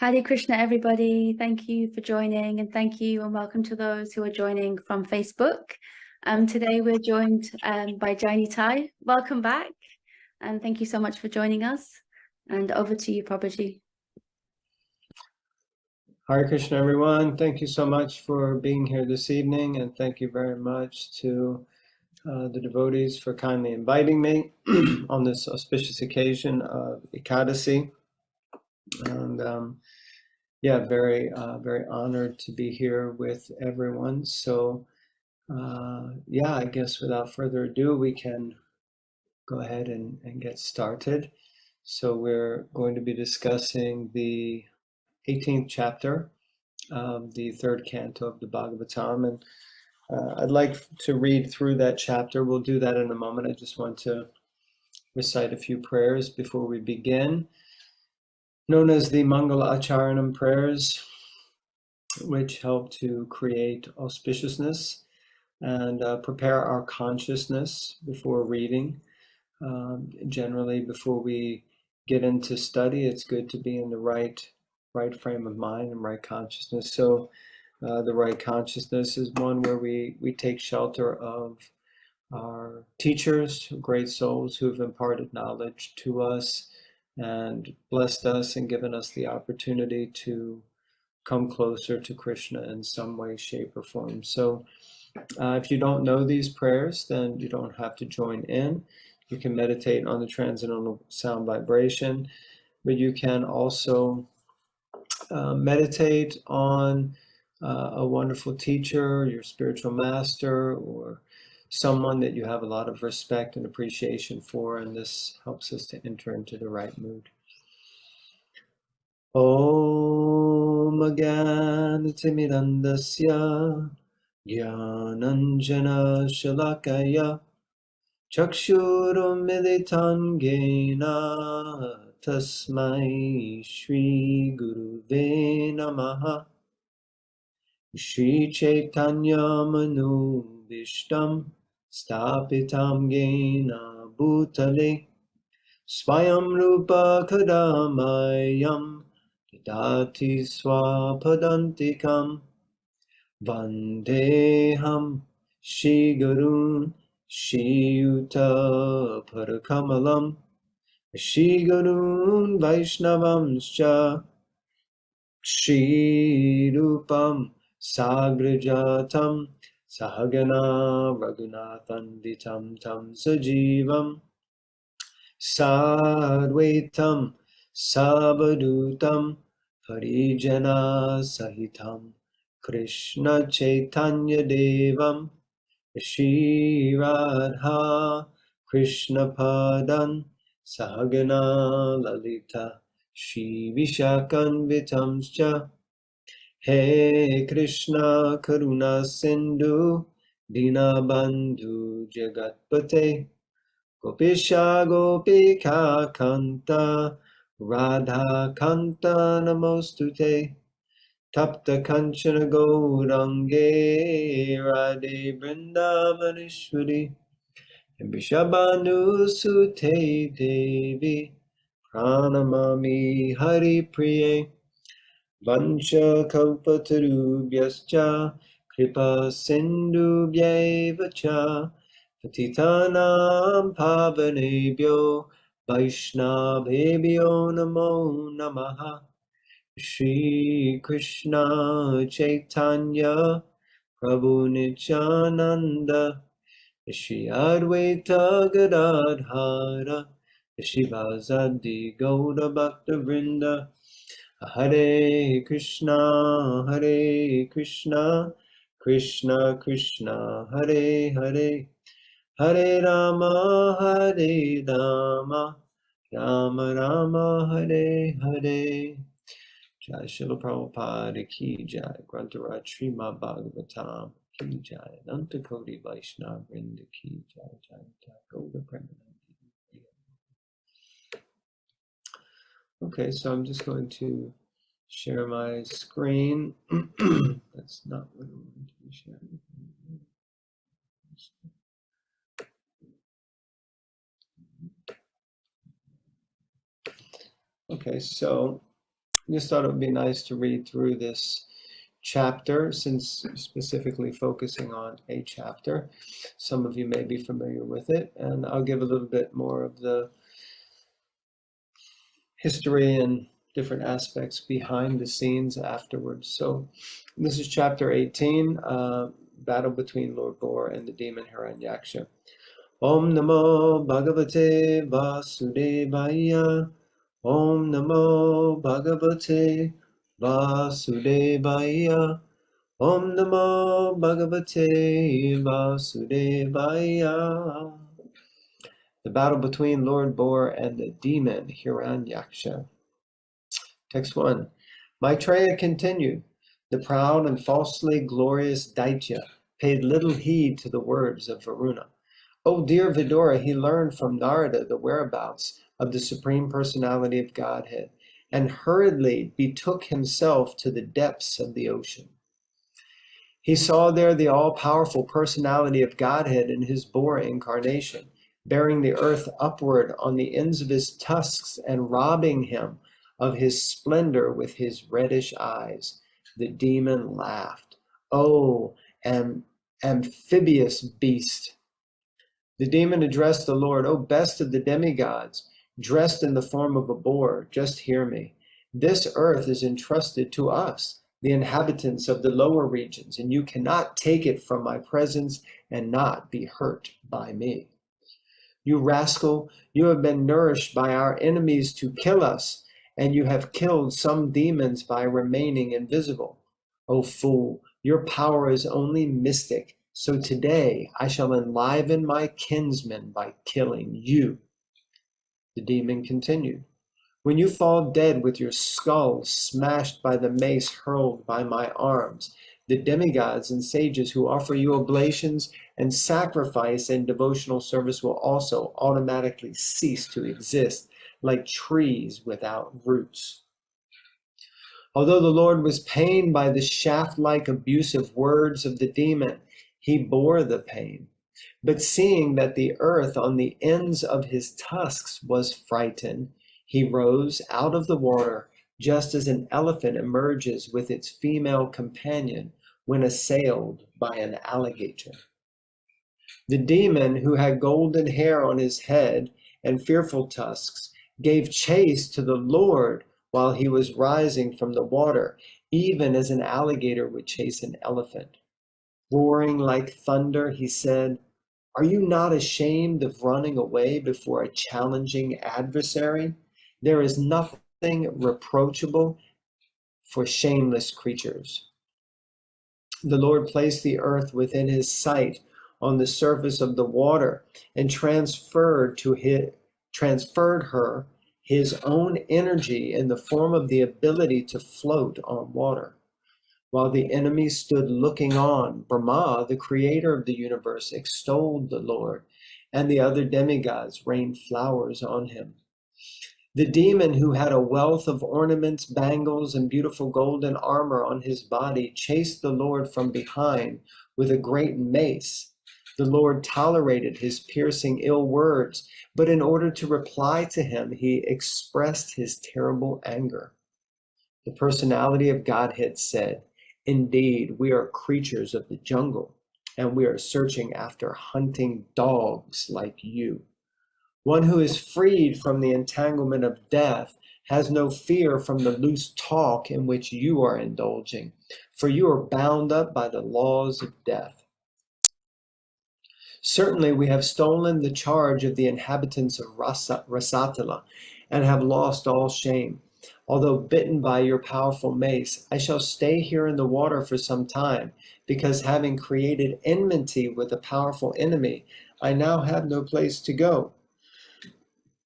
Hare Krishna, everybody. Thank you for joining, and thank you and welcome to those who are joining from Facebook. Today we're joined by Jai Nitai. Welcome back, and thank you so much for joining us. And over to you, Prabhuji. Hare Krishna, everyone. Thank you so much for being here this evening, and thank you very much to the devotees for kindly inviting me on this auspicious occasion of Ekadasi. And yeah, very honored to be here with everyone. So yeah, I guess without further ado, we can go ahead and get started. So we're going to be discussing the 18th chapter of the third canto of the Bhagavatam, and I'd like to read through that chapter. We'll do that in a moment. I just want to recite a few prayers before we begin, known as the Mangala Acharanam prayers, which help to create auspiciousness and prepare our consciousness before reading. Generally, before we get into study, it's good to be in the right frame of mind and right consciousness. So the right consciousness is one where we take shelter of our teachers, great souls who have imparted knowledge to us and blessed us and given us the opportunity to come closer to Krishna in some way, shape, or form. So if you don't know these prayers, then you don't have to join in. You can meditate on the transcendental sound vibration, but you can also meditate on a wonderful teacher, your spiritual master, or someone that you have a lot of respect and appreciation for, and this helps us to enter into the right mood. Om Gyanatimirandasya Gyananjana Shalakaya Chakshurumilitan Gena Tasmai Shri Guruve Namaha Shri Chaitanya Manu Vishtam Stapitam Gena Bhutale Swayam Rupa Kadamayam Dati Swapadantikam Vandeham Shri Gurun Shri Yuta Parakamalam Shri Gurun Vaishnavamscha Shri Rupam Sagrajatam Sahagana Raghunathanditam Tam Sajivam Sadvaitam Savadutam Parijana Sahitam Krishna Chaitanya Devam Shri Radha Krishna Padan Sahagana Lalita Shri Vishakanvitamscha He Krishna Karuna Sindhu Dinabandhu Jagatpate Gopisha Gopika Kanta Radha Kanta Namostute Tapta Kanchana Gaurange Radhe Vrindavaneshwari Vishabhanu Sute Devi Pranamami Hari Priye Vancha Kalpatarubhyascha Kripa Sindhubhyeva cha Patitanam Pavanebhyo Vaishnavebhyo Namo Namaha Shri Krishna Chaitanya Prabhu Nityananda Shri Advaita Gadadhara Shivasadi Gauda Bhakta Vrinda Hare Krishna Krishna Krishna Hare Hare Hare Rama Hare Rama Rama Rama Hare Hare Jai Srila Prabhupada Ki Jai Grantaraj Srimad Bhagavatam Ki Jai Ananta Koti Vaishnava Vrinda Ki Jai Jai Jai Gauda Premanandi. Okay, so I'm just going to share my screen. That's not what I'm going to be sharing. Okay, so just thought it would be nice to read through this chapter, since specifically focusing on a chapter. Some of you may be familiar with it, and I'll give a little bit more of the history and different aspects behind the scenes afterwards. So this is chapter 18, battle between Lord Boar and the demon Hiranyaksha. Om Namo Bhagavate Vasudevaya. Om Namo Bhagavate Vasudevaya. Om Namo Bhagavate Vasudevaya. The battle between Lord Boar and the demon Hiranyaksha. Text 1. Maitreya continued. The proud and falsely glorious Daitya paid little heed to the words of Varuna. Oh dear Vidura, he learned from Narada the whereabouts of the Supreme Personality of Godhead, and hurriedly betook himself to the depths of the ocean. He saw there the all-powerful personality of Godhead in his boar incarnation, bearing the earth upward on the ends of his tusks and robbing him of his splendor with his reddish eyes. The demon laughed. Oh, amphibious beast! The demon addressed the Lord, O best of the demigods, dressed in the form of a boar, just hear me. This earth is entrusted to us, the inhabitants of the lower regions, and you cannot take it from my presence and not be hurt by me. You rascal, you have been nourished by our enemies to kill us, and you have killed some demons by remaining invisible. O fool, your power is only mystic, so today I shall enliven my kinsmen by killing you. The demon continued. When you fall dead with your skull smashed by the mace hurled by my arms, the demigods and sages who offer you oblations and sacrifice and devotional service will also automatically cease to exist, like trees without roots. Although the Lord was pained by the shaft-like abusive words of the demon, he bore the pain. But seeing that the earth on the ends of his tusks was frightened, he rose out of the water just as an elephant emerges with its female companion when assailed by an alligator. The demon, who had golden hair on his head and fearful tusks, gave chase to the Lord while he was rising from the water, even as an alligator would chase an elephant. Roaring like thunder, he said, Are you not ashamed of running away before a challenging adversary? There is nothing reproachable for shameless creatures. The Lord placed the earth within his sight on the surface of the water and transferred her his own energy in the form of the ability to float on water. While the enemy stood looking on, Brahma, the creator of the universe, extolled the Lord, and the other demigods rained flowers on him. The demon, who had a wealth of ornaments, bangles, and beautiful golden armor on his body, chased the Lord from behind with a great mace. The Lord tolerated his piercing ill words, but in order to reply to him, he expressed his terrible anger. The personality of Godhead said, Indeed, we are creatures of the jungle, and we are searching after hunting dogs like you. One who is freed from the entanglement of death has no fear from the loose talk in which you are indulging, for you are bound up by the laws of death. Certainly we have stolen the charge of the inhabitants of Rasatala and have lost all shame. Although bitten by your powerful mace, I shall stay here in the water for some time, because having created enmity with a powerful enemy, I now have no place to go.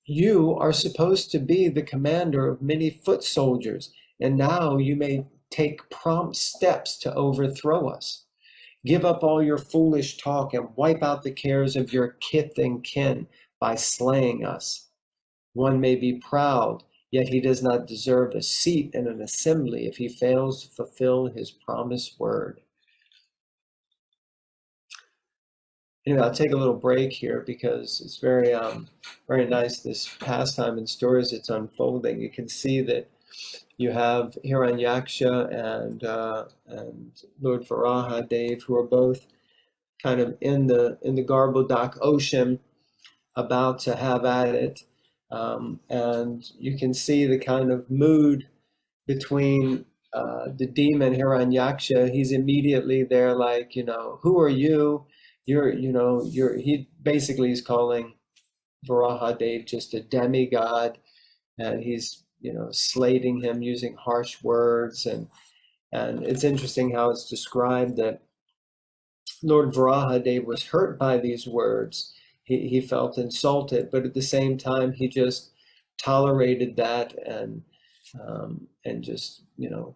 You are supposed to be the commander of many foot soldiers, and now you may take prompt steps to overthrow us. Give up all your foolish talk and wipe out the cares of your kith and kin by slaying us. One may be proud, yet he does not deserve a seat in an assembly if he fails to fulfill his promised word. Anyway, I'll take a little break here because it's very nice, this pastime and stories that's unfolding. You can see that You have Hiranyaksha and Lord Varaha Dev, who are both kind of in the Garbhodak ocean, about to have at it. And you can see the kind of mood between the demon Hiranyaksha. He's immediately there, like, who are you? He basically is calling Varahadev just a demigod, and he's, slating him using harsh words. And it's interesting how it's described that Lord Varahadev was hurt by these words. He felt insulted, but at the same time, he just tolerated that and just,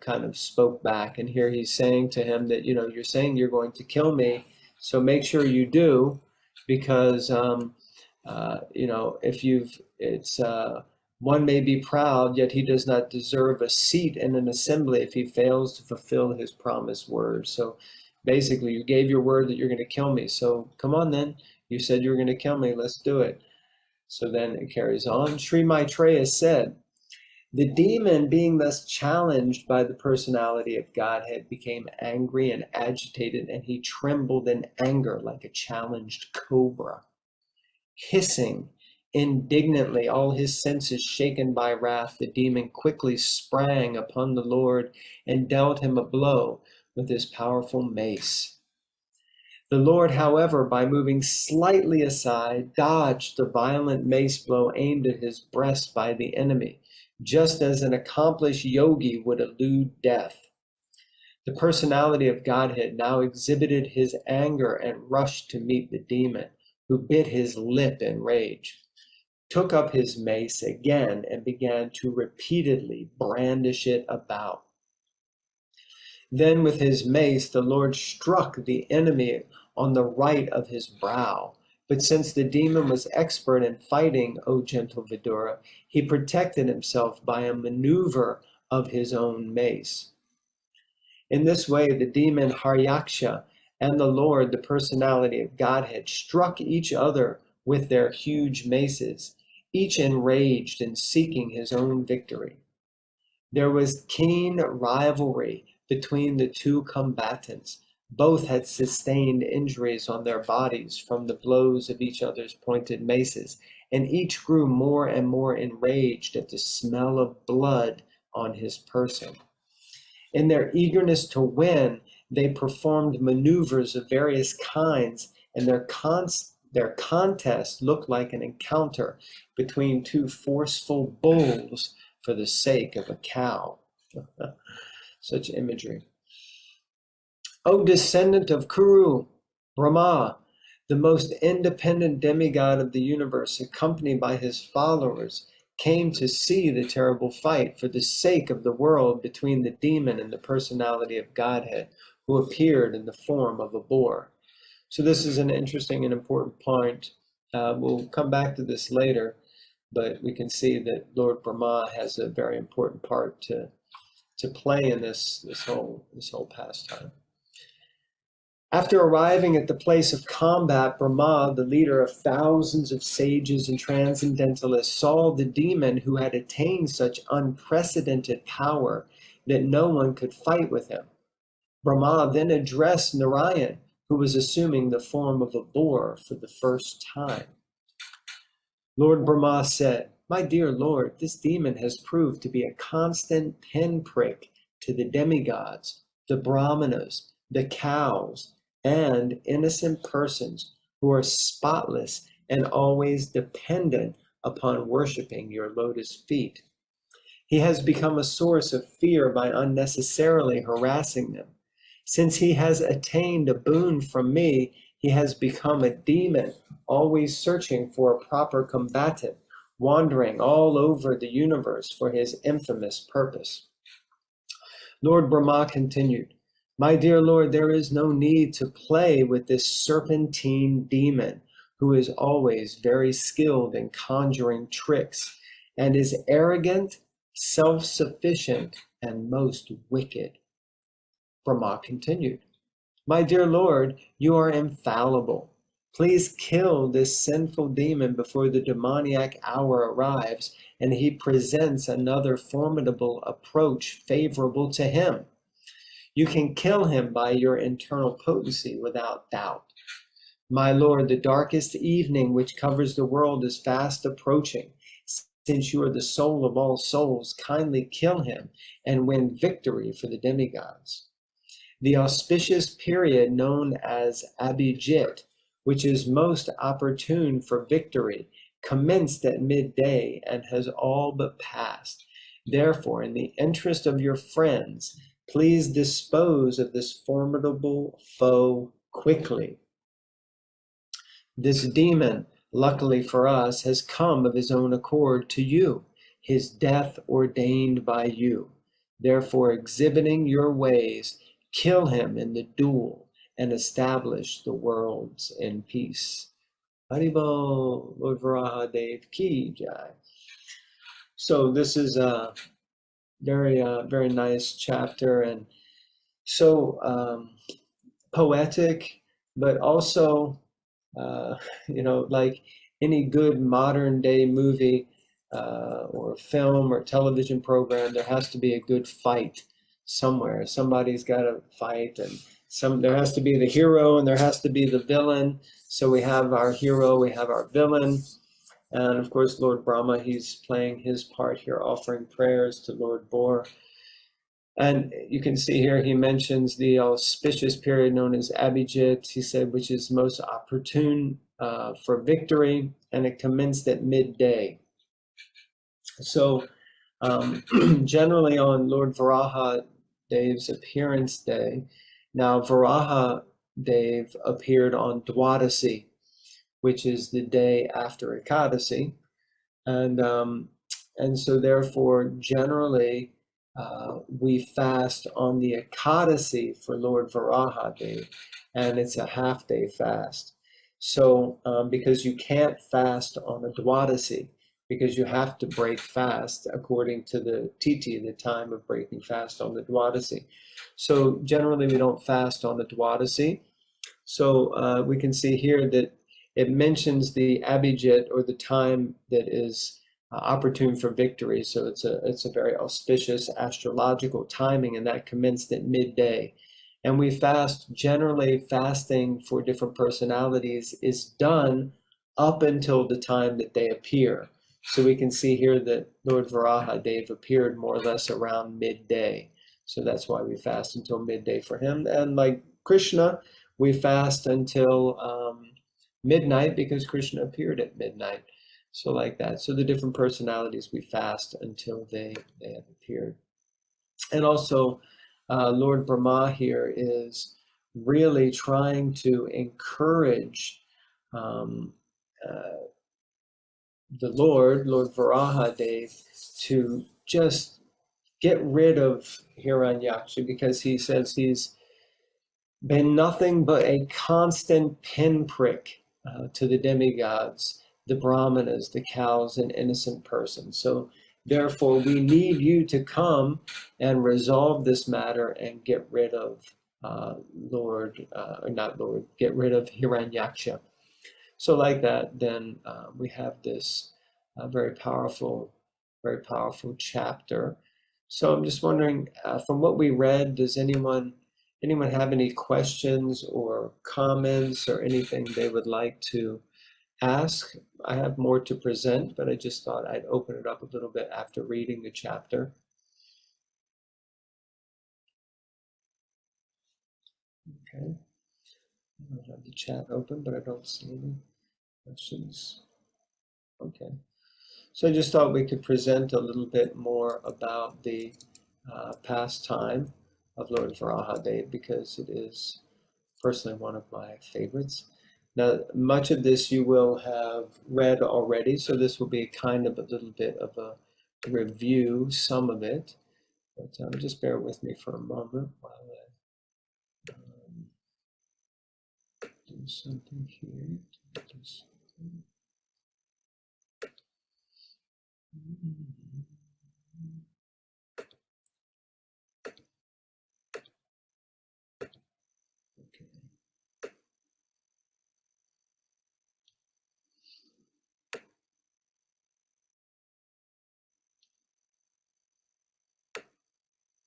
kind of spoke back. And here he's saying to him that, you're saying you're going to kill me, so make sure you do, because, if one may be proud, yet he does not deserve a seat in an assembly if he fails to fulfill his promised word. So basically, you gave your word that you're going to kill me. So come on then. You said you were going to kill me. Let's do it. So then it carries on. Sri Maitreya said, the demon, being thus challenged by the personality of Godhead, became angry and agitated, and he trembled in anger like a challenged cobra. Hissing indignantly, all his senses shaken by wrath, the demon quickly sprang upon the Lord and dealt him a blow with his powerful mace. The Lord, however, by moving slightly aside, dodged the violent mace blow aimed at his breast by the enemy, just as an accomplished yogi would elude death. The personality of Godhead now exhibited his anger and rushed to meet the demon, who bit his lip in rage, took up his mace again, and began to repeatedly brandish it about. Then with his mace the Lord struck the enemy on the right of his brow. But since the demon was expert in fighting, O gentle Vidura, he protected himself by a maneuver of his own mace. In this way, the demon Haryaksha and the Lord, the personality of Godhead, struck each other with their huge maces, each enraged in seeking his own victory. There was keen rivalry between the two combatants. Both had sustained injuries on their bodies from the blows of each other's pointed maces, and each grew more and more enraged at the smell of blood on his person. In their eagerness to win, they performed maneuvers of various kinds, and their contest looked like an encounter between two forceful bulls for the sake of a cow. Such imagery. O descendant of Kuru, Brahma, the most independent demigod of the universe, accompanied by his followers, came to see the terrible fight for the sake of the world between the demon and the personality of Godhead, who appeared in the form of a boar. So this is an interesting and important point. We'll come back to this later, but we can see that Lord Brahma has a very important part to play in this whole pastime. After arriving at the place of combat, Brahma, the leader of thousands of sages and transcendentalists, saw the demon who had attained such unprecedented power that no one could fight with him. Brahma then addressed Narayan, who was assuming the form of a boar for the first time. Lord Brahma said, "My dear Lord, this demon has proved to be a constant pinprick to the demigods, the brahmanas, the cows, and innocent persons who are spotless and always dependent upon worshiping your lotus feet. He has become a source of fear by unnecessarily harassing them. Since he has attained a boon from me, he has become a demon, always searching for a proper combatant, wandering all over the universe for his infamous purpose." Lord Brahma continued, "My dear Lord, there is no need to play with this serpentine demon, who is always very skilled in conjuring tricks, and is arrogant, self-sufficient, and most wicked." Brahma continued, "My dear Lord, you are infallible. Please kill this sinful demon before the demoniac hour arrives and he presents another formidable approach favorable to him. You can kill him by your internal potency without doubt. My Lord, the darkest evening which covers the world is fast approaching. Since you are the soul of all souls, kindly kill him and win victory for the demigods. The auspicious period known as Abhijit, which is most opportune for victory, commenced at midday and has all but passed. Therefore, in the interest of your friends, please dispose of this formidable foe quickly. This demon, luckily for us, has come of his own accord to you, his death ordained by you. Therefore, exhibiting your ways, kill him in the duel and establish the worlds in peace. Haribol, Lord Varahadev Ki Jai. So this is a very nice chapter, and so poetic, but also like any good modern day movie or film or television program, there has to be a good fight somewhere. Somebody's got to fight, and there has to be the hero and there has to be the villain. So we have our hero, we have our villain, and of course Lord Brahma, he's playing his part here, offering prayers to Lord Bor. And you can see here he mentions the auspicious period known as Abhijit, he said, which is most opportune for victory, and it commenced at midday. So generally on Lord Varaha Dev's appearance day, now Varaha Dev appeared on Dwadasi, which is the day after Ekadasi, and so therefore generally we fast on the Ekadasi for Lord Varaha Dev, and it's a half-day fast. So because you can't fast on a Dwadasi, because you have to break fast according to the Titi, the time of breaking fast on the Dwadasi. So generally we don't fast on the Dwadasi. So we can see here that it mentions the Abhijit, or the time that is opportune for victory. So it's a very auspicious astrological timing, and that commenced at midday. And we fast, generally fasting for different personalities is done up until the time that they appear. So we can see here that Lord Varaha Dev appeared more or less around midday. So that's why we fast until midday for him. And like Krishna, we fast until midnight because Krishna appeared at midnight. So like that. So the different personalities, we fast until they have appeared. And also Lord Brahma here is really trying to encourage the Lord Varaha Dev, to just get rid of Hiranyaksha, because he says he's been nothing but a constant pinprick to the demigods, the brahmanas, the cows, and innocent persons. So therefore, we need you to come and resolve this matter and get rid of get rid of Hiranyaksha. So like that, then we have this very powerful chapter. So I'm just wondering, from what we read, does anyone have any questions or comments or anything they would like to ask? I have more to present, but I just thought I'd open it up a little bit after reading the chapter. Okay. I have the chat open, but I don't see any questions. Okay. So I just thought we could present a little bit more about the pastime of Lord Varaha Dev, because it is personally one of my favorites. Now, much of this you will have read already, so this will be kind of a little bit of a review, some of it. But just bear with me for a moment while I do something here.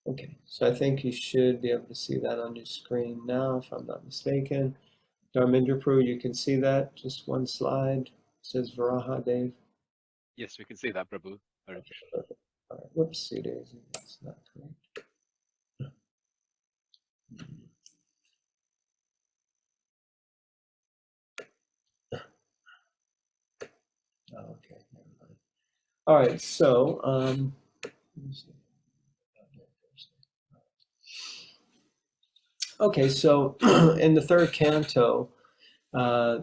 Okay, so I think you should be able to see that on your screen now, if I'm not mistaken. Dharmendra Prabhu, you can see that, just one slide. It says Varaha Dev. Yes, we can see that, Prabhu. Okay, perfect. All right, whoopsie daisy, that's not correct. Oh, okay, never mind. All right, so, let me see. Okay, so in the third canto,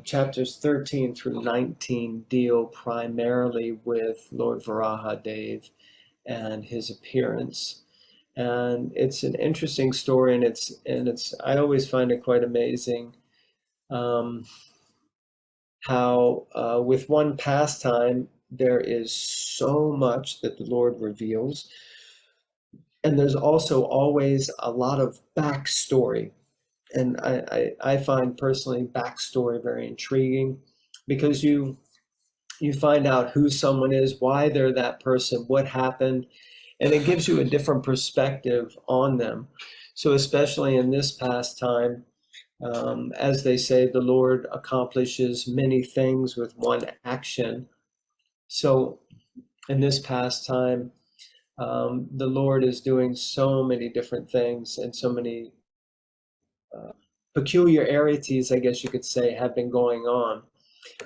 chapters 13 through 19 deal primarily with Lord Varahadev and his appearance. And it's an interesting story, and it's I always find it quite amazing how with one pastime there is so much that the Lord reveals, and there's also always a lot of backstory. And I find personally backstory very intriguing, because you find out who someone is, why they're that person, what happened, and it gives you a different perspective on them. So especially in this pastime, as they say, the Lord accomplishes many things with one action. So in this pastime, the Lord is doing so many different things, and so many peculiarities, I guess you could say, have been going on,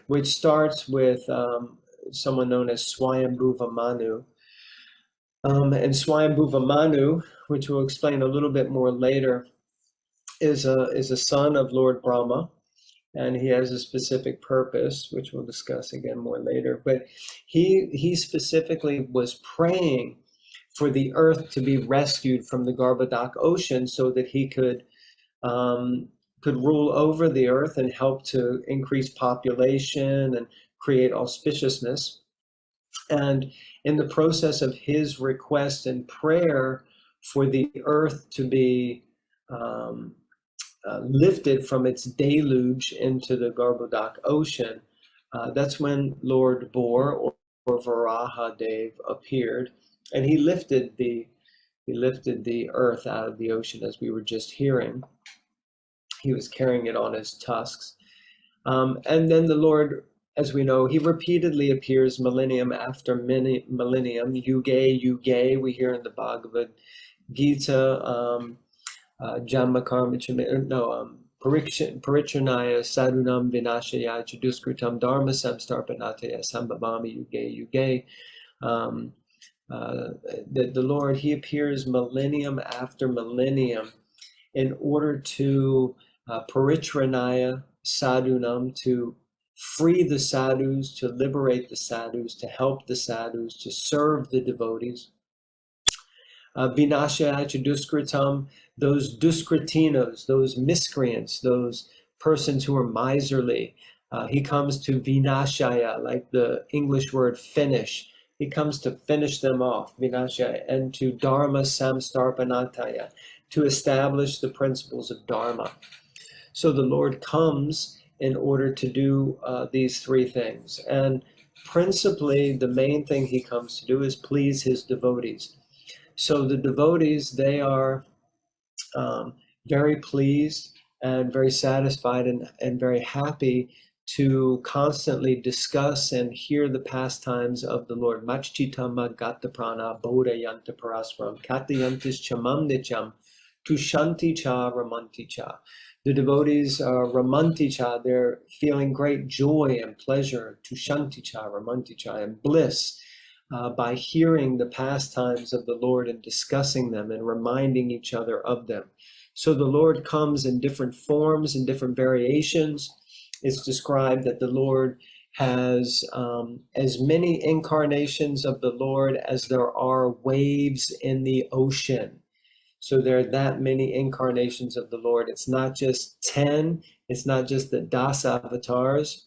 which starts with someone known as Swayambhuva Manu. And Swayambhuva Manu, which we'll explain a little bit more later, is a son of Lord Brahma, and he has a specific purpose, which we'll discuss again more later. But he specifically was praying for the earth to be rescued from the Garbhodak ocean, so that he could rule over the earth and help to increase population and create auspiciousness. And in the process of his request and prayer for the earth to be lifted from its deluge into the Garbhodak ocean, that's when Lord Bor, or Varaha Dev, appeared, and he lifted the earth out of the ocean, as we were just hearing. He was carrying it on his tusks. And then the Lord, as we know, he repeatedly appears millennium after millennium, yuge, yuge. We hear in the Bhagavad Gita, Parichanaya sadunam vinashaya chaduskritam dharma samstarpanataya sambhavami yuge, yuge. The Lord, he appears millennium after millennium in order to Paritranaya sadhunam, to free the sadhus, to liberate the sadhus, to help the sadhus, to serve the devotees. Vinashaya duskritam, those duskritinos, those miscreants, those persons who are miserly. He comes to vinashaya, like the English word finish. He comes to finish them off, vinashaya, and to dharma samstarpanataya, to establish the principles of dharma. So the Lord comes in order to do these three things. And principally, the main thing he comes to do is please his devotees. So the devotees, they are very pleased and very satisfied and very happy to constantly discuss and hear the pastimes of the Lord. Machchitama gata prana bodha yanta parasparam katayantis chamam nicham tushanti cha ramanti cha. The devotees are ramanti cha, they're feeling great joy and pleasure, tushanti cha, ramanti cha, and bliss by hearing the pastimes of the Lord and discussing them and reminding each other of them. So the Lord comes in different forms and different variations. It's described that the Lord has as many incarnations of the Lord as there are waves in the ocean. So there are that many incarnations of the Lord. It's not just 10, it's not just the dasa avatars,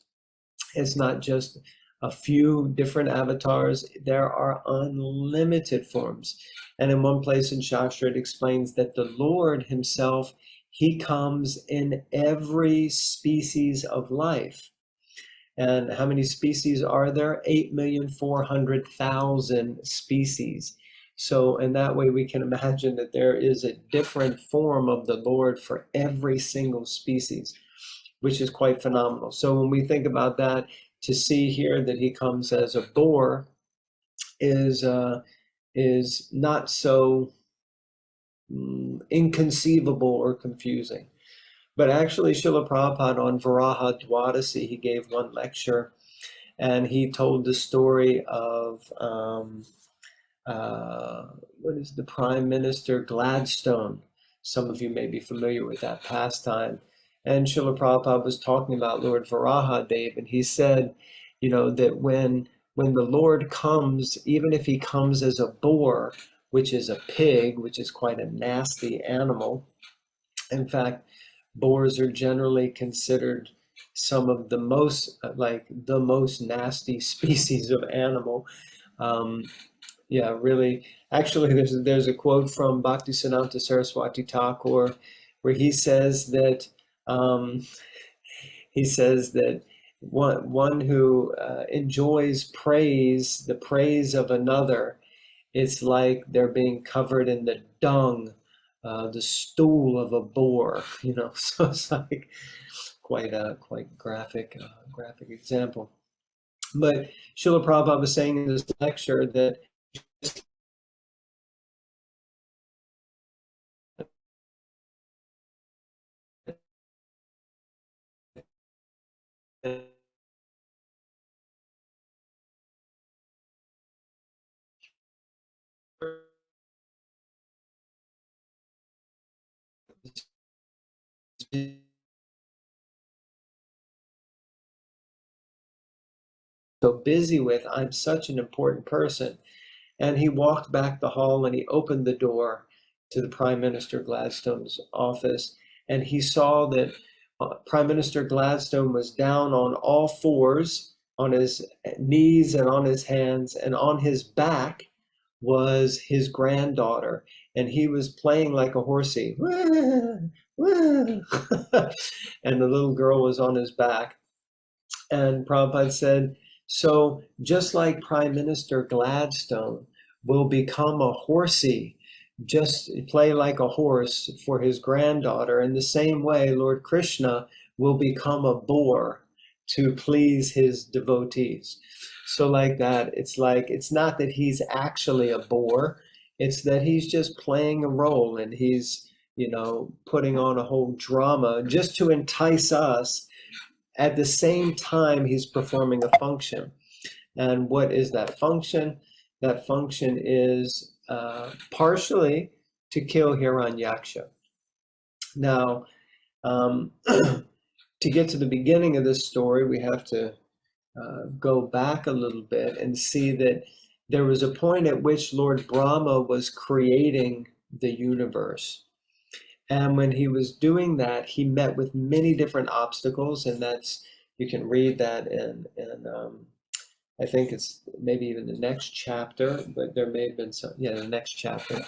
it's not just a few different avatars. There are unlimited forms. And in one place in Shastra, it explains that the Lord himself, he comes in every species of life. And how many species are there? 8,400,000 species. So, and that way we can imagine that there is a different form of the Lord for every single species, which is quite phenomenal. So when we think about that, to see here that he comes as a boar is not so inconceivable or confusing. But actually, Srila Prabhupada on Varaha Dwadasi, he gave one lecture, and he told the story of what is the Prime Minister Gladstone. Some of you may be familiar with that pastime. And Srila Prabhupada was talking about Lord Varahadev, and he said, you know, that when the Lord comes, even if he comes as a boar, which is a pig, which is quite a nasty animal. In fact, boars are generally considered some of the most, like the most nasty species of animal. Yeah, really. Actually, there's a quote from Bhaktisiddhanta Saraswati Thakur where he says that one who enjoys praise, the praise of another, it's like they're being covered in the dung, the stool of a boar. You know, so it's like quite graphic example. But Srila Prabhupada was saying in this lecture that so busy with, I'm such an important person. And he walked back the hall and he opened the door to the Prime Minister Gladstone's office. And he saw that Prime Minister Gladstone was down on all fours, on his knees and on his hands, and on his back was his granddaughter. And he was playing like a horsey. Wah, wah. And the little girl was on his back. And Prabhupada said, so just like Prime Minister Gladstone will become a horsey, just play like a horse for his granddaughter, in the same way, Lord Krishna will become a boar to please his devotees. So like that, it's not that he's actually a boar, it's that he's just playing a role, and he's, you know, putting on a whole drama just to entice us. At the same time, he's performing a function. And what is that function? That function is partially to kill Hiranyaksha. Now, to get to the beginning of this story, we have to go back a little bit and see that there was a point at which Lord Brahma was creating the universe. And when he was doing that, he met with many different obstacles, and that's, you can read that in I think it's maybe even the next chapter, but there may have been some, yeah, the next chapter.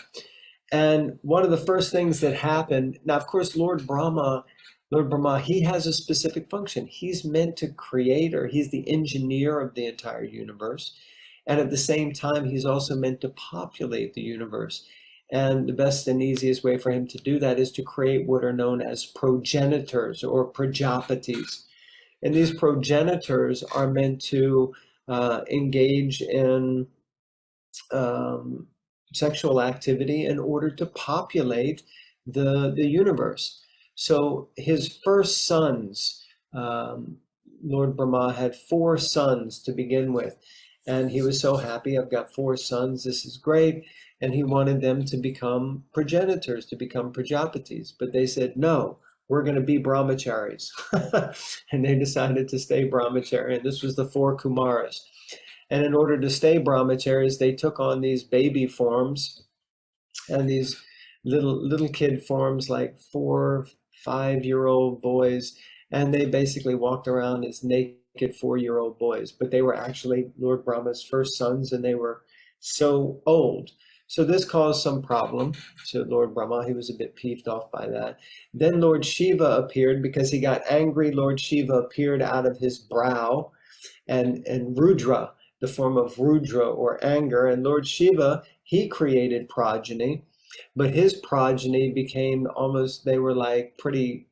And one of the first things that happened, now of course, Lord Brahma, he has a specific function. He's meant to create, or he's the engineer of the entire universe. And at the same time, he's also meant to populate the universe. And the best and easiest way for him to do that is to create what are known as progenitors or prajapatis. And these progenitors are meant to engage in sexual activity in order to populate the universe. So his first sons, Lord Brahma had 4 sons to begin with. And he was so happy, I've got 4 sons, this is great. And he wanted them to become progenitors, to become prajapatis. But they said, no, we're going to be brahmacharis. And they decided to stay brahmachari. And this was the 4 Kumaras. And in order to stay brahmacharis, they took on these baby forms and these little kid forms, like 4, 5-year-old boys. And they basically walked around as naked 4-year-old boys. But they were actually Lord Brahma's first sons, and they were so old. So this caused some problem to Lord Brahma. He was a bit peeved off by that. Then Lord Shiva appeared. Because he got angry, Lord Shiva appeared out of his brow, and Rudra the form of Rudra or anger. And Lord Shiva, he created progeny, but his progeny became almost, they were like pretty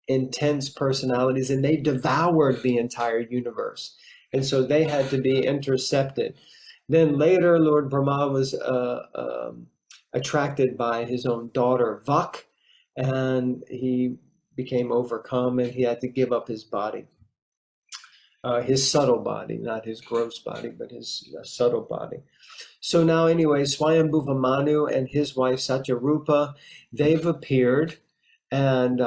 intense personalities, and they devoured the entire universe. And so they had to be intercepted. Then later, Lord Brahma was attracted by his own daughter, Vak, and he became overcome and he had to give up his body. His subtle body, not his gross body, but his subtle body. So now anyway, Swayambhuva Manu and his wife Satyarupa, they've appeared, and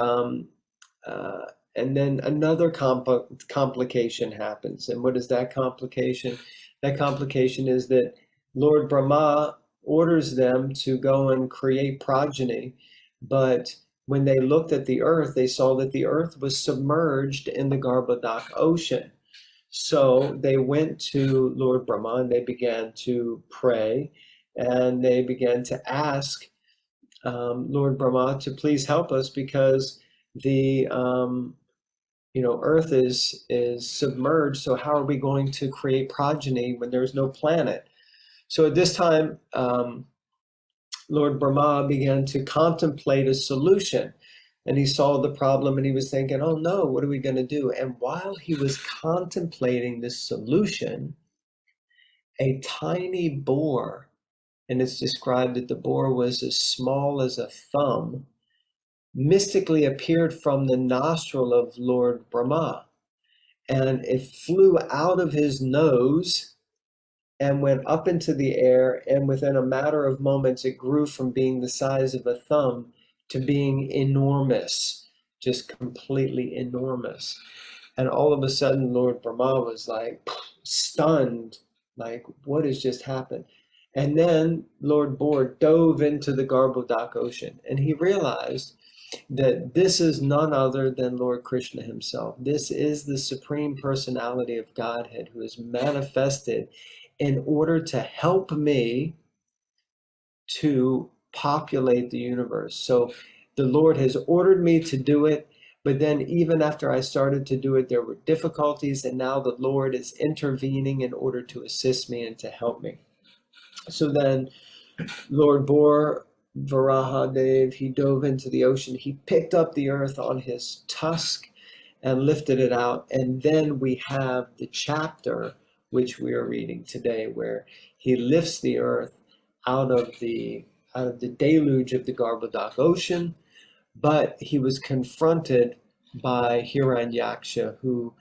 then another complication happens. And what is that complication? That complication is that Lord Brahma orders them to go and create progeny, but when they looked at the earth, they saw that the earth was submerged in the Garbhodak ocean. So they went to Lord Brahma and they began to pray, and they began to ask Lord Brahma to please help us, because the earth is submerged. So how are we going to create progeny when there's no planet? So at this time, Lord Brahma began to contemplate a solution, and he saw the problem and he was thinking, oh no, what are we going to do? And while he was contemplating this solution, a tiny boar, and it's described that the boar was as small as a thumb, mystically appeared from the nostril of Lord Brahma, and it flew out of his nose and went up into the air, and within a matter of moments it grew from being the size of a thumb to being enormous, just completely enormous. And all of a sudden Lord Brahma was like stunned, like what has just happened? And then Lord Boar dove into the Garbhodak ocean, and he realized that this is none other than Lord Krishna himself. This is the Supreme Personality of Godhead who is manifested in order to help me to populate the universe. So the Lord has ordered me to do it, but then even after I started to do it, there were difficulties, and now the Lord is intervening in order to assist me and to help me. So then Lord Boar Varahadev, he dove into the ocean. He picked up the earth on his tusk and lifted it out. And then we have the chapter which we are reading today, where he lifts the earth out of the deluge of the Garbhodak ocean. But he was confronted by Hiranyaksha, who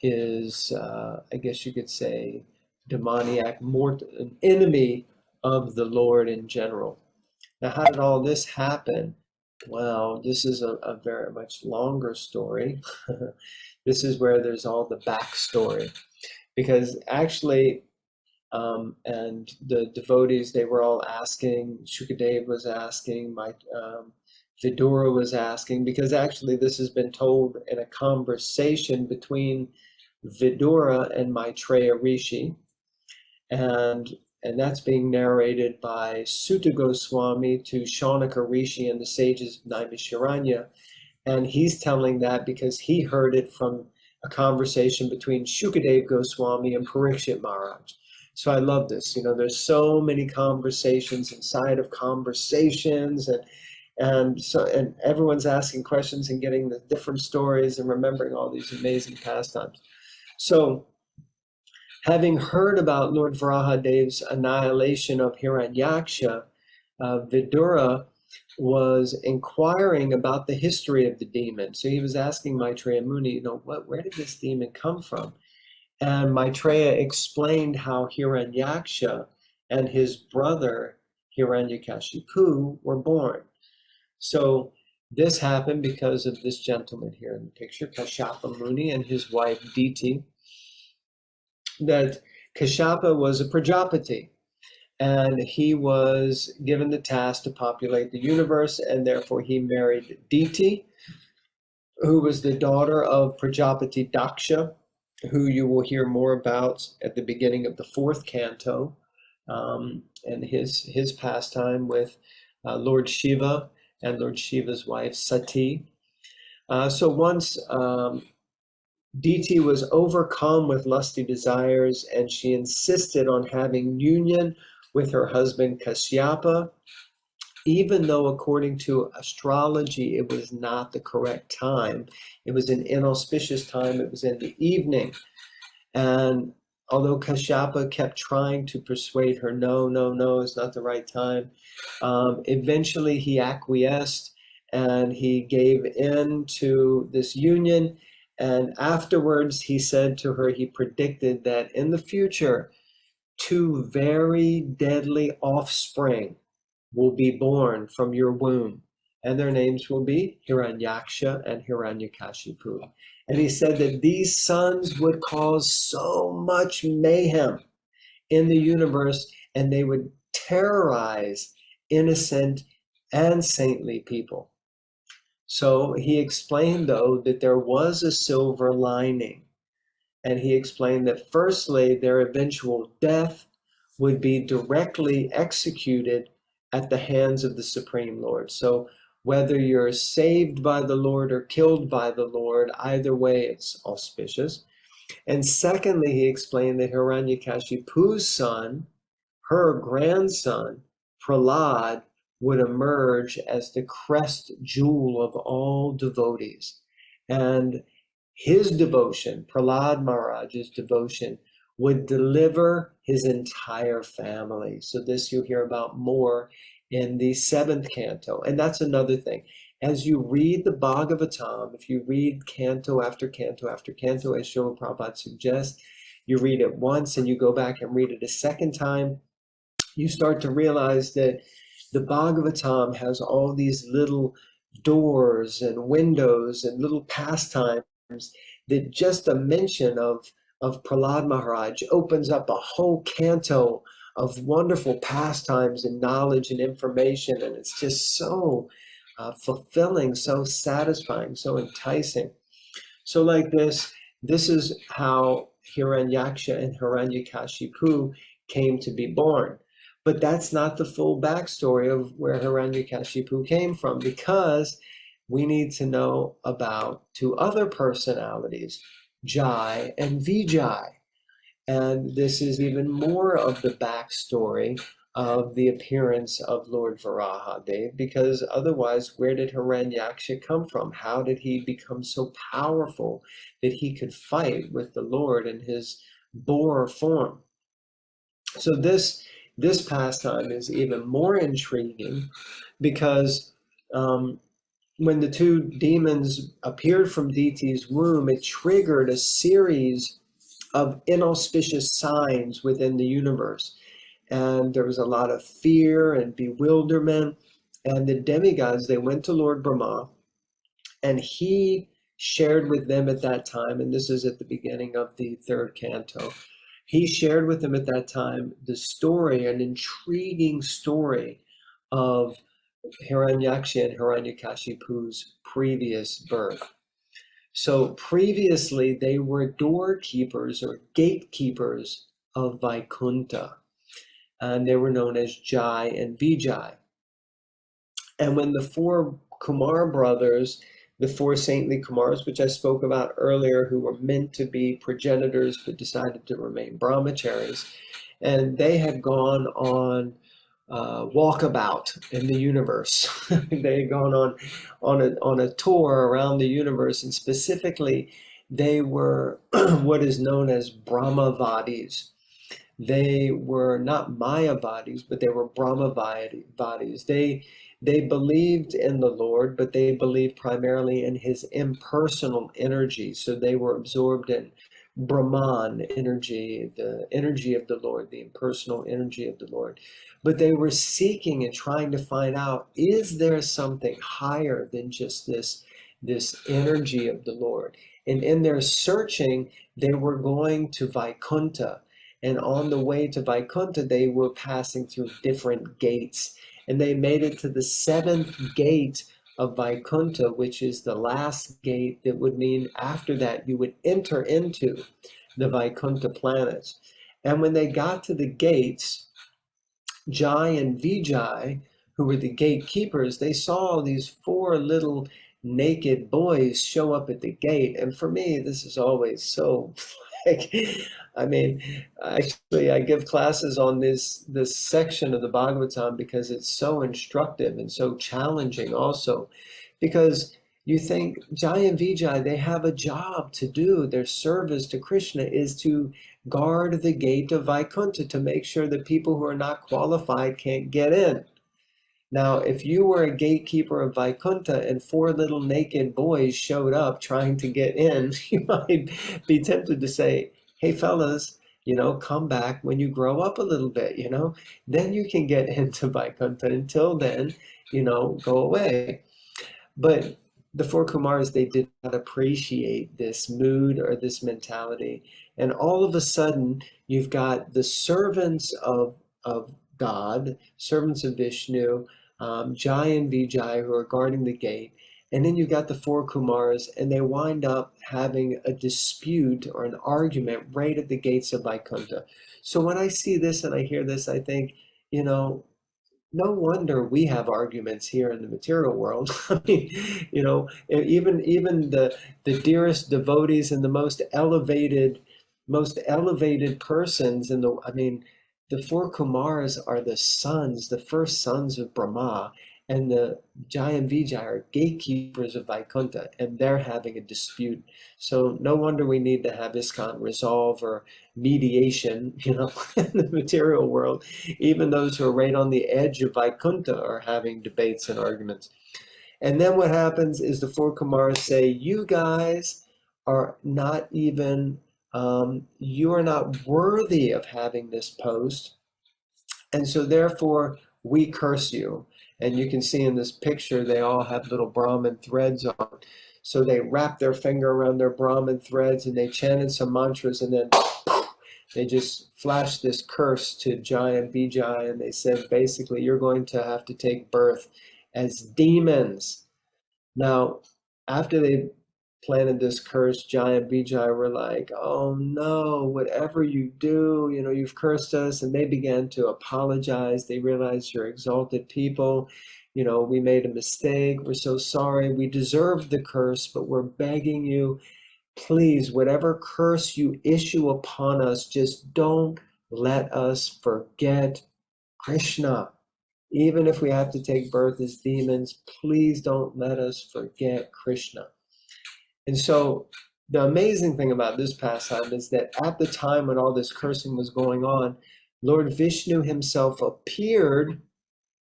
is, I guess you could say, demoniac, an enemy of the Lord in general. Now, how did all this happen? Well, this is a very much longer story. This is where there's all the backstory, because actually, and the devotees, they were all asking, Shukadev was asking, Vidura was asking, because actually this has been told in a conversation between Vidura and Maitreya Rishi, and that's being narrated by Sutta Goswami to Shaunaka Rishi and the sages of Naimisharanya. And he's telling that because he heard it from a conversation between Shukadev Goswami and Parikshit Maharaj. So I love this. There's so many conversations inside of conversations, and everyone's asking questions and getting the different stories and remembering all these amazing pastimes. So, having heard about Lord Varahadev's annihilation of Hiranyaksha, Vidura was inquiring about the history of the demon. So he was asking Maitreya Muni, where did this demon come from? And Maitreya explained how Hiranyaksha and his brother Hiranyakashipu were born. So this happened because of this gentleman here in the picture, Kashyapa Muni, and his wife Diti. That Kashyapa was a Prajapati, and he was given the task to populate the universe, and therefore he married Diti, who was the daughter of Prajapati Daksha, who you will hear more about at the beginning of the 4th canto, and his pastime with Lord Shiva and Lord Shiva's wife Sati. So once Diti was overcome with lusty desires, and she insisted on having union with her husband Kashyapa, even though according to astrology it was not the correct time. It was an inauspicious time, it was in the evening. And although Kashyapa kept trying to persuade her, no, no, no, it's not the right time, eventually he acquiesced and he gave in to this union. And afterwards, he said to her, he predicted that in the future, two very deadly offspring will be born from your womb, and their names will be Hiranyaksha and Hiranyakashipu. And he said that these sons would cause so much mayhem in the universe, and they would terrorize innocent and saintly people. So he explained, though, that there was a silver lining. And he explained that firstly, their eventual death would be directly executed at the hands of the Supreme Lord. So whether you're saved by the Lord or killed by the Lord, either way, it's auspicious. And secondly, he explained that Hiranyakashipu's son, her grandson, Prahlad, would emerge as the crest jewel of all devotees. And his devotion, Prahlad Maharaj's devotion, would deliver his entire family. So this you'll hear about more in the 7th canto. And that's another thing. As you read the Bhagavatam, if you read canto after canto after canto, as Srila Prabhupada suggests, you read it once and you go back and read it a second time, you start to realize that the Bhagavatam has all these little doors and windows and little pastimes that just a mention of Prahlad Maharaj opens up a whole canto of wonderful pastimes and knowledge and information. And it's just so fulfilling, so satisfying, so enticing. So like this is how Hiranyaksha and Hiranyakashipu came to be born. But that's not the full backstory of where Hiranyakashipu came from, because we need to know about two other personalities, Jai and Vijay. And this is even more of the backstory of the appearance of Lord Varahadev, because otherwise, where did Hiranyaksha come from? How did he become so powerful that he could fight with the Lord in his boar form? So this pastime is even more intriguing, because when the two demons appeared from Diti's womb, it triggered a series of inauspicious signs within the universe. And there was a lot of fear and bewilderment. And the demigods, they went to Lord Brahma, and he shared with them at that time, and this is at the beginning of the 3rd canto, he shared with them at that time the story, an intriguing story of Hiranyaksha and Hiranyakashipu's previous birth. So previously, they were doorkeepers or gatekeepers of Vaikuntha, and they were known as Jai and Vijay. And when the 4 Kumar brothers, the 4 saintly Kumars, which I spoke about earlier, who were meant to be progenitors but decided to remain brahmacharis, and they had gone on walkabout in the universe. They had gone on a tour around the universe, and specifically, they were what is known as Brahmavadis. They were not Mayavadis, but they were Brahmavadis. They believed in the Lord, but they believed primarily in his impersonal energy. So they were absorbed in Brahman energy, the energy of the Lord, the impersonal energy of the Lord. But they were seeking and trying to find out, is there something higher than just this energy of the Lord? And in their searching, they were going to Vaikuntha. And on the way to Vaikuntha, they were passing through different gates. And they made it to the 7th gate of Vaikuntha, which is the last gate that would mean after that you would enter into the Vaikuntha planets. And when they got to the gates, Jai and Vijay, who were the gatekeepers, they saw these 4 little naked boys show up at the gate. And for me, this is always so like, I mean, actually, I give classes on this section of the Bhagavatam because it's so instructive and so challenging also. Because you think Jai and Vijay, they have a job to do. Their service to Krishna is to guard the gate of Vaikuntha, to make sure that people who are not qualified can't get in. Now, if you were a gatekeeper of Vaikuntha and four little naked boys showed up trying to get in, you might be tempted to say, hey, fellas, come back when you grow up a little bit, then you can get into Vaikuntha. Until then, go away. But the four Kumars, they did not appreciate this mood or this mentality. And all of a sudden, you've got the servants of God, servants of Vishnu, Jai and Vijay, who are guarding the gate. And then you've got the four Kumars, and they wind up having a dispute or an argument right at the gates of Vaikuntha. So when I see this and I hear this, I think, no wonder we have arguments here in the material world. I mean, even the dearest devotees and the most elevated persons in the, I mean, the four Kumars are the first sons of Brahma, and the Jai and Vijay are gatekeepers of Vaikuntha, and they're having a dispute. So no wonder we need to have ISKCON resolve or mediation, in the material world. Even those who are right on the edge of Vaikuntha are having debates and arguments. And then what happens is the four Kumars say, you guys are not even, you are not worthy of having this post. And so therefore we curse you. And you can see in this picture, they all have little Brahmin threads on. So they wrap their finger around their Brahmin threads and they chanted some mantras, and then they just flashed this curse to Jai and Vijay, and they said, basically, you're going to have to take birth as demons. Now, after they planted this curse, Jai and Vijay were like, oh no, whatever you do, you've cursed us. And they began to apologize. They realized, you're exalted people. We made a mistake. We're so sorry. We deserved the curse, but we're begging you, please, whatever curse you issue upon us, just don't let us forget Krishna. Even if we have to take birth as demons, please don't let us forget Krishna. And so the amazing thing about this pastime is that at the time when all this cursing was going on, Lord Vishnu himself appeared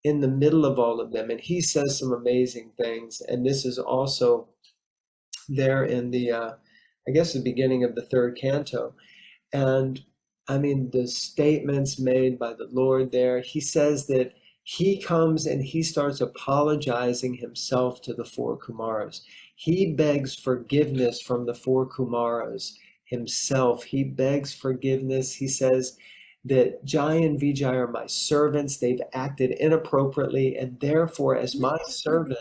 in the middle of all of them, and he says some amazing things. And this is also there in the, I guess, the beginning of the third canto. And I mean, the statements made by the Lord there, he says that he comes and he starts apologizing himself to the four Kumaras. He begs forgiveness from the four Kumaras himself. He begs forgiveness. He says that Jai and Vijay are my servants. They've acted inappropriately, and therefore, as my servants,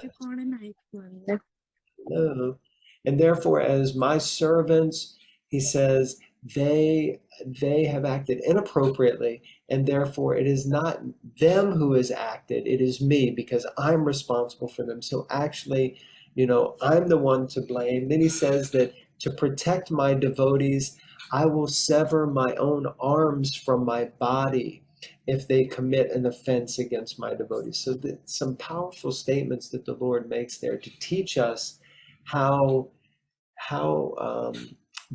and therefore, as my servants, he says, they have acted inappropriately, and therefore it is not them who has acted, it is me, because I'm responsible for them. So actually, I'm the one to blame. Then he says that to protect my devotees, I will sever my own arms from my body if they commit an offense against my devotees. So some powerful statements that the Lord makes there to teach us how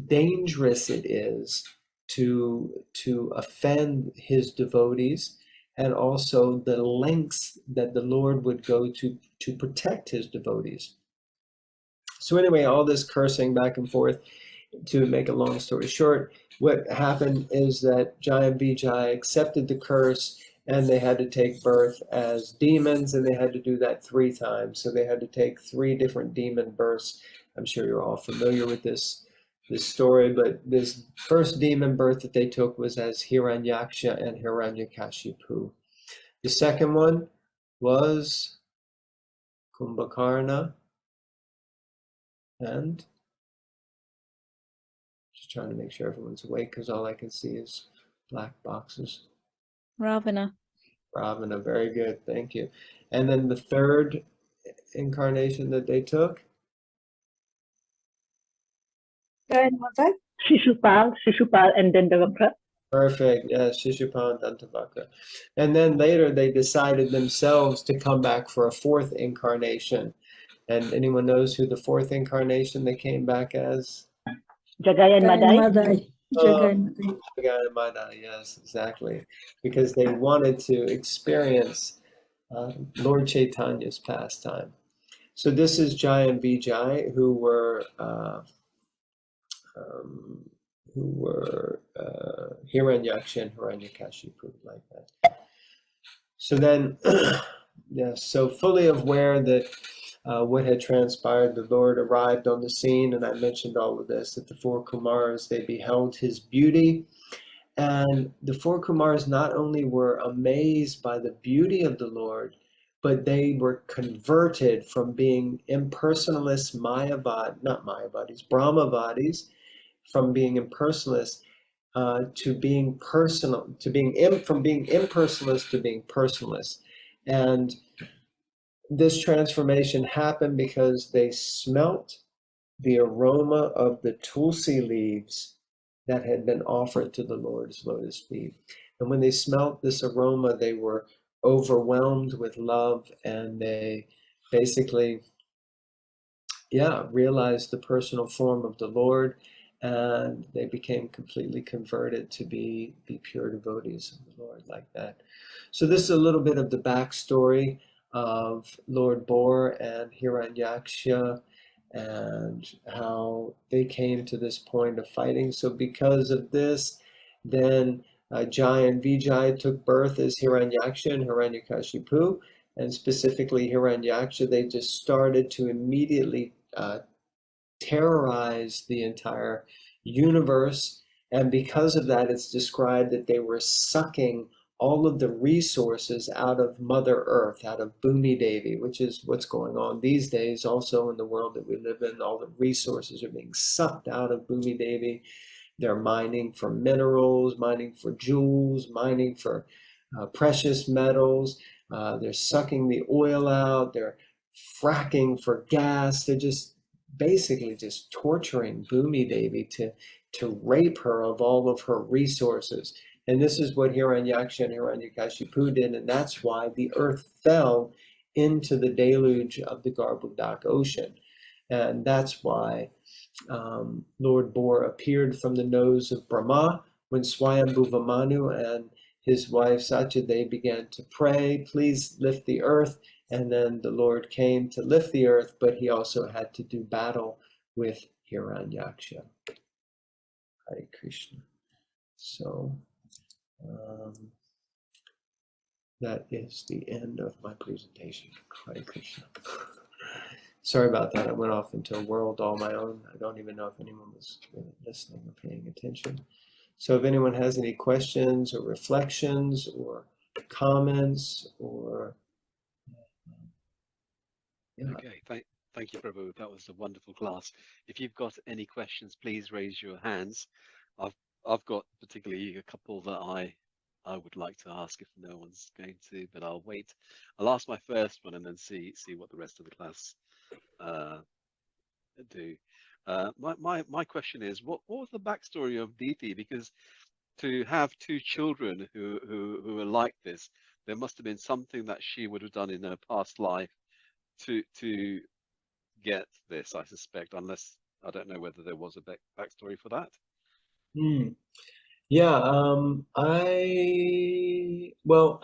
dangerous it is to offend his devotees, and also the lengths that the Lord would go to protect his devotees. So anyway, all this cursing back and forth, to make a long story short, what happened is that Jai and Vijay accepted the curse, and they had to take birth as demons, and they had to do that 3 times. So they had to take 3 different demon births. I'm sure you're all familiar with this story, but this first demon birth that they took was as Hiranyaksha and Hiranyakashipu. The second one was Kumbhakarna, and just trying to make sure everyone's awake because all I can see is black boxes. Ravana. Ravana, very good, thank you. And then the third incarnation that they took? Shishupal, and then Dantavakra. Perfect. Yeah, Shishupal and Dantavakra. And then later they decided themselves to come back for a fourth incarnation. And anyone knows who the fourth incarnation they came back as? Jagai and Madai. Jagai and Madai, yes, exactly. Because they wanted to experience Lord Chaitanya's pastime. So this is Jai and Vijay, who were Hiranyaksha and Hiranyakashipu, like that. So then, yes, so fully aware that what had transpired, the Lord arrived on the scene, and I mentioned all of this, that the four Kumars, they beheld his beauty, and the four Kumars not only were amazed by the beauty of the Lord, but they were converted from being impersonalist Brahmavadis, from being impersonalists to being personal, from being impersonalist to being personalist. And this transformation happened because they smelt the aroma of the tulsi leaves that had been offered to the Lord's lotus feet. And when they smelt this aroma, they were overwhelmed with love, and they basically, realized the personal form of the Lord, and they became completely converted to be pure devotees of the Lord, like that. So this is a little bit of the backstory of Lord Bor and Hiranyaksha, and how they came to this point of fighting. So because of this, then Jai and Vijay took birth as Hiranyaksha and Hiranyakashipu, and specifically Hiranyaksha, they just started to immediately terrorize the entire universe. And because of that, it's described that they were sucking all of the resources out of Mother Earth, out of Bhumi Devi, which is what's going on these days also in the world that we live in. All the resources are being sucked out of Bhumi Devi. They're mining for minerals, mining for jewels, mining for precious metals. They're sucking the oil out. They're fracking for gas. They're just basically just torturing Bhumi Devi to rape her of all of her resources. And this is what Hiranyaksha and Hiranyakashipu did, and that's why the earth fell into the deluge of the Garbhodak ocean. And that's why Lord Bor appeared from the nose of Brahma when Swayambhuva Manu and his wife Satyadevi began to pray, please lift the earth. And then the Lord came to lift the earth, but he also had to do battle with Hiranyaksha. Hare Krishna. So that is the end of my presentation. Hare Krishna. Sorry about that. I went off into a world all my own. I don't even know if anyone was really listening or paying attention. So if anyone has any questions or reflections or comments or... Okay, thank you, Prabhu. That was a wonderful class. If you've got any questions, please raise your hands. I've got particularly a couple that I would like to ask if no one's going to, but I'll wait. I'll ask my first one and then see what the rest of the class do. My question is, what was the backstory of Diti? Because to have two children who are like this, there must have been something that she would have done in her past life to get this, I suspect, unless I don't know whether there was a backstory for that. Yeah, I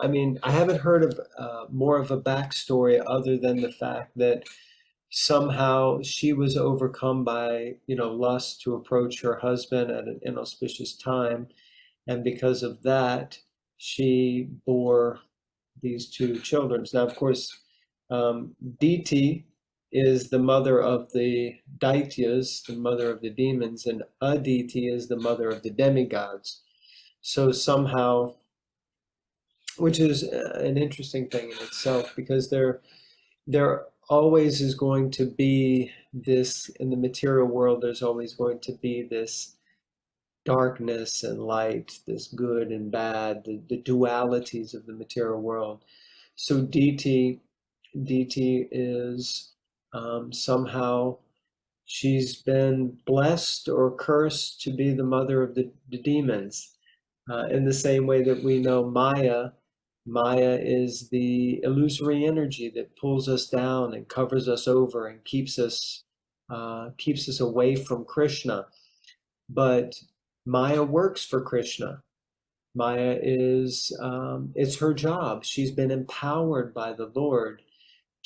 mean, I haven't heard of more of a backstory other than the fact that somehow she was overcome by, lust to approach her husband at an inauspicious time. And because of that, she bore these two children. Now, of course, Diti is the mother of the Daityas, the mother of the demons, and Aditi is the mother of the demigods. So somehow, which is an interesting thing in itself, because there always is going to be this, in the material world, there's always going to be this darkness and light, this good and bad, the dualities of the material world. So DT is somehow she's been blessed or cursed to be the mother of the demons. In the same way that we know Maya, Maya is the illusory energy that pulls us down and covers us over and keeps us away from Krishna. But Maya works for Krishna. Maya is, it's her job. She's been empowered by the Lord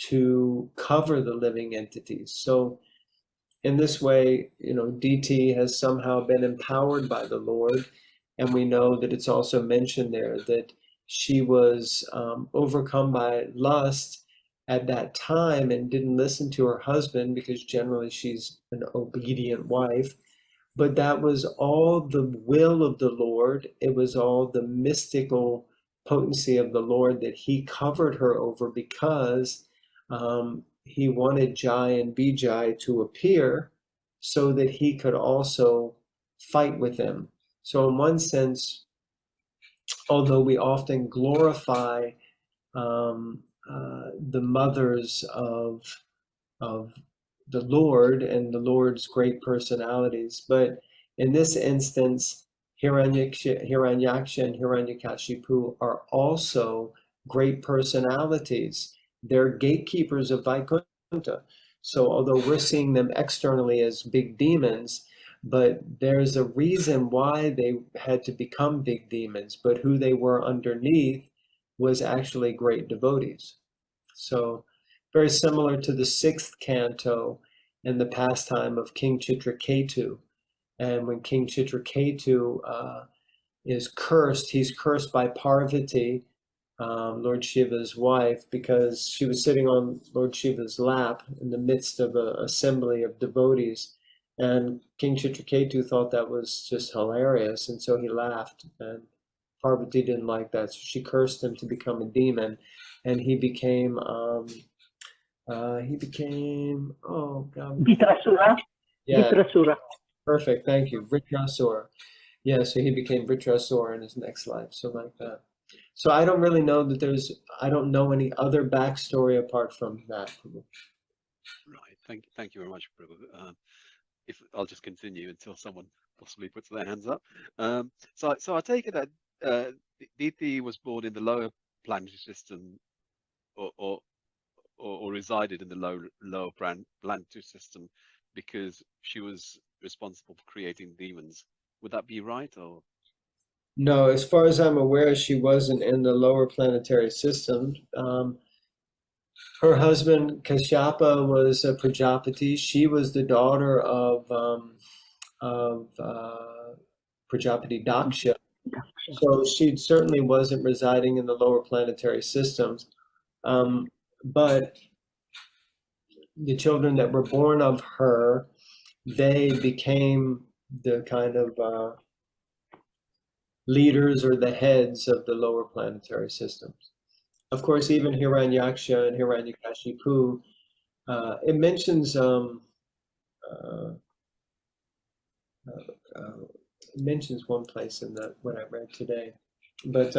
to cover the living entities. So in this way, DT has somehow been empowered by the Lord. And we know that it's also mentioned there that she was overcome by lust at that time and didn't listen to her husband, because generally she's an obedient wife. But that was all the will of the Lord. It was all the mystical potency of the Lord that he covered her over, because he wanted Jai and Bijai to appear so that he could also fight with them. So in one sense, although we often glorify the mothers of the Lord and the Lord's great personalities, but in this instance, Hiranyaksha and Hiranyakashipu are also great personalities. They're gatekeepers of Vaikuntha. So although we're seeing them externally as big demons, but there's a reason why they had to become big demons, but who they were underneath was actually great devotees. So very similar to the 6th canto and the pastime of King Chitraketu. And when King Chitraketu is cursed, he's cursed by Parvati, Lord Shiva's wife, because she was sitting on Lord Shiva's lap in the midst of an assembly of devotees. And King Chitraketu thought that was just hilarious, and so he laughed. And Parvati didn't like that, so she cursed him to become a demon, and he became oh God. Vitrasura. Yeah, Vitrasura. perfect. Thank you. Vritrasura. Yeah, so he became Vritrasura in his next life. So like that. So I don't really know that I don't know any other backstory apart from that. Right. Thank you very much, Prabhu. If I'll just continue until someone possibly puts their hands up. So I take it that Diti was born in the lower planetary system, or resided in the lower planetary system, because she was responsible for creating demons. Would that be right, or? No, as far as I'm aware, she wasn't in the lower planetary system. Her husband Kashyapa was a Prajapati. She was the daughter of Prajapati Daksha. So she certainly wasn't residing in the lower planetary systems. But the children that were born of her, they became the kind of leaders or the heads of the lower planetary systems. Of course, even Hiranyaksha and Hiranyakashipu, it mentions one place in that what I read today, but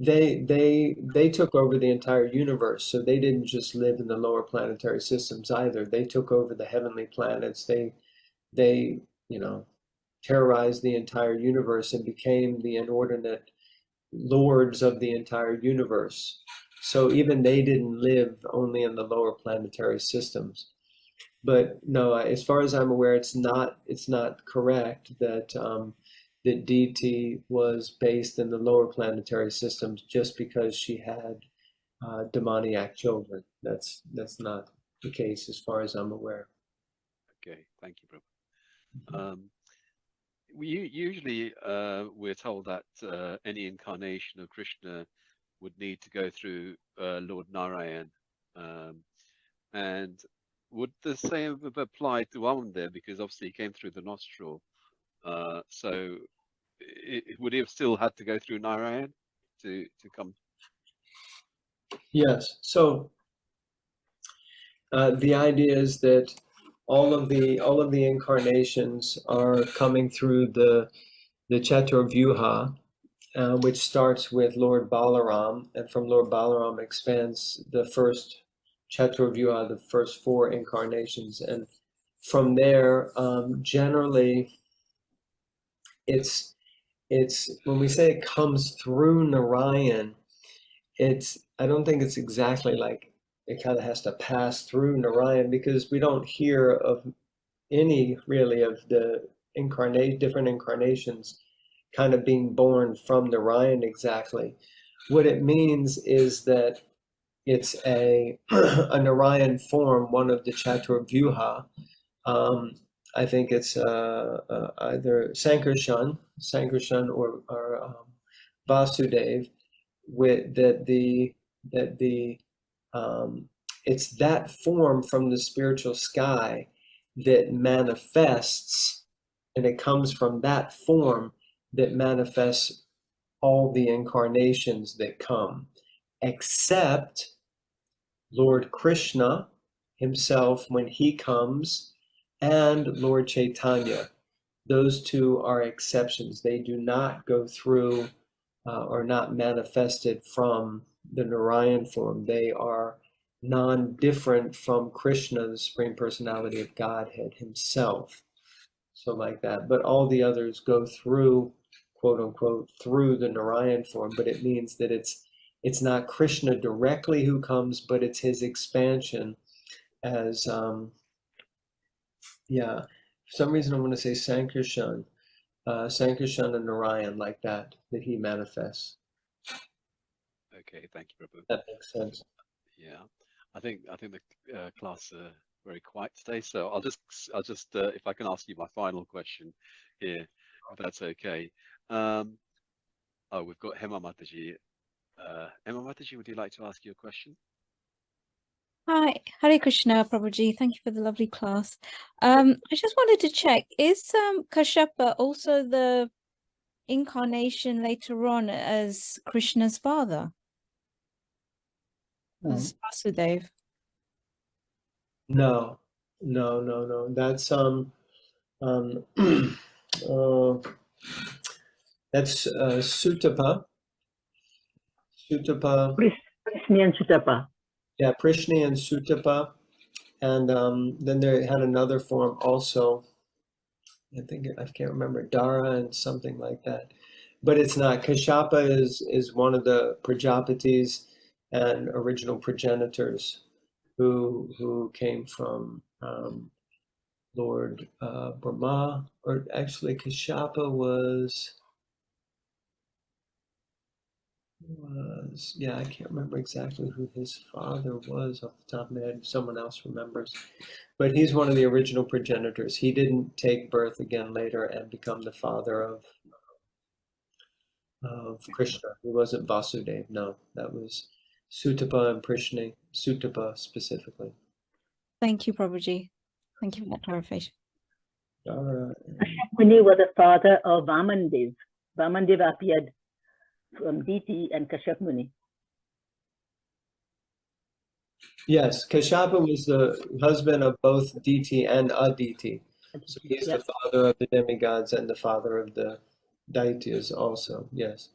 they took over the entire universe. So they didn't just live in the lower planetary systems either. They took over the heavenly planets. They terrorized the entire universe and became the inordinate lords of the entire universe. So even they didn't live only in the lower planetary systems. But no, as far as I'm aware, it's not correct that that DT was based in the lower planetary systems just because she had demoniac children. That's not the case as far as I'm aware. Okay, thank you, Prabhu. We usually we're told that any incarnation of Krishna would need to go through Lord Narayan, and would the same have applied to Amun there, because obviously he came through the nostril, so would he have still had to go through Narayan to come? Yes. So the idea is that all of the incarnations are coming through the Chaturvyuha, which starts with Lord Balaram, and from Lord Balaram expands the first Chaturvyuha, the first 4 incarnations. And from there, generally, it's when we say it comes through Narayan, I don't think it's exactly like it kind of has to pass through Narayan, because we don't hear of any really of the different incarnations kind of being born from Narayan exactly. What it means is that it's a Narayan form, one of the Chaturvyuha. I think it's either Sankarshan or Vasudev, with it's that form from the spiritual sky that manifests, and it comes from that form that manifests all the incarnations that come, except Lord Krishna himself when he comes, and Lord Chaitanya. Those 2 are exceptions. They do not go through or not manifested from the Narayan form. They are non-different from Krishna, the Supreme Personality of Godhead himself. So like that. But all the others go through, quote unquote, through the Narayan form, but it means that it's not Krishna directly who comes, but it's his expansion as, for some reason I want to say Sankarshan and Narayan, like that he manifests. Okay, thank you, Prabhu. That makes sense. Yeah, I think the class are very quiet today, so I'll just if I can ask you my final question here, if that's okay. Oh, we've got Hema Mataji. Hema Mataji, would you like to ask your question? Hi, Hare Krishna, Prabhuji. Thank you for the lovely class. I just wanted to check, is Kashyapa also the incarnation later on as Krishna's father? As Vasudev? No. That's that's Sutapa. Prishni and Sutapa. Yeah, Prishni and Sutapa. And then they had another form also. I can't remember, Dara and something like that. But it's not. Kashyapa is one of the Prajapatis and original progenitors who came from Lord Brahma, or actually Kashyapa was, I can't remember exactly who his father was off the top of my head. Someone else remembers. But he's one of the original progenitors. He didn't take birth again later and become the father of Krishna. He wasn't Vasudeva. No, that was Sutapa and Prishni. Sutapa specifically. Thank you, Prabhuji. Thank you for that clarification. Muni was the father of Vamandev. Vamandev appeared from Diti and Kashyap Muni. Yes, Kashyapa was the husband of both Diti and Aditi. So he's the father of the demigods and the father of the Daityas also, yes.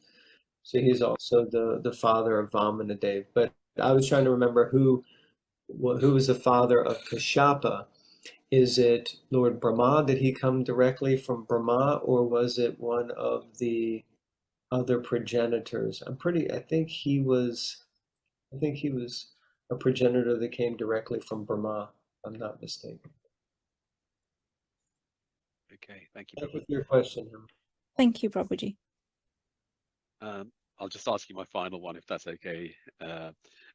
So he's also the father of Vamanadev. But I was trying to remember who was the father of Kashyapa. Is it Lord Brahma? Did he come directly from Brahma, or was it one of the other progenitors? I think he was a progenitor that came directly from Brahma, if I'm not mistaken. Okay, thank you, Thank you Prabhu. for your question. Thank you, Prabhuji. I'll just ask you my final one, if that's okay.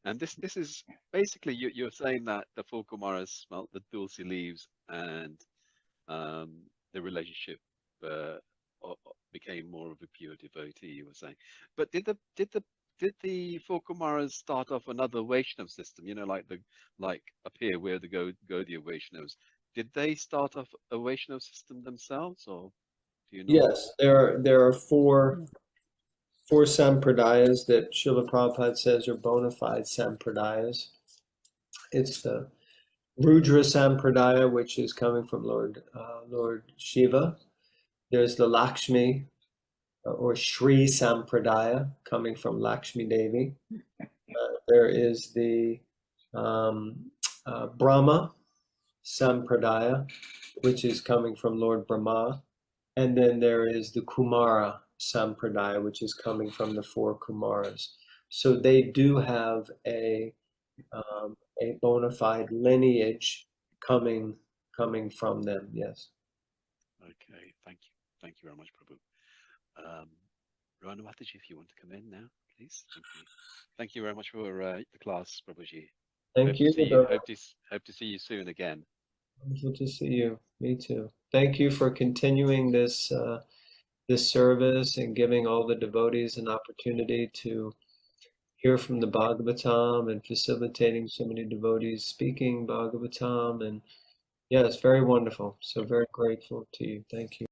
And this is basically you're saying that the four Kumaras smelt the Tulsi leaves, and the relationship became more of a pure devotee. You were saying, but did the four Kumaras start off another Vaishnav system? You know, like up here where the Gaudiya Vaishnavas. Did they start off a Vaishnav system themselves, or do you know? Yes, there are four sampradayas that Srila Prabhupada says are bona fide sampradayas. It's the Rudra Sampradaya, which is coming from Lord Shiva. There's the Lakshmi or Shri Sampradaya, coming from Lakshmi Devi. There is the Brahma Sampradaya, which is coming from Lord Brahma. And then there is the Kumara Sampradaya, which is coming from the 4 Kumaras. So they do have a bona fide lineage coming from them. Yes. Okay, thank you very much, Prabhu. Rana Mataji, if you want to come in now, please. Thank you very much for the class, Prabhuji. Thank you. Hope to see you soon again. Wonderful to see you. Me too. Thank you for continuing this this service and giving all the devotees an opportunity to hear from the Bhagavatam and facilitating so many devotees speaking Bhagavatam. And yeah, it's very wonderful. So very grateful to you. Thank you.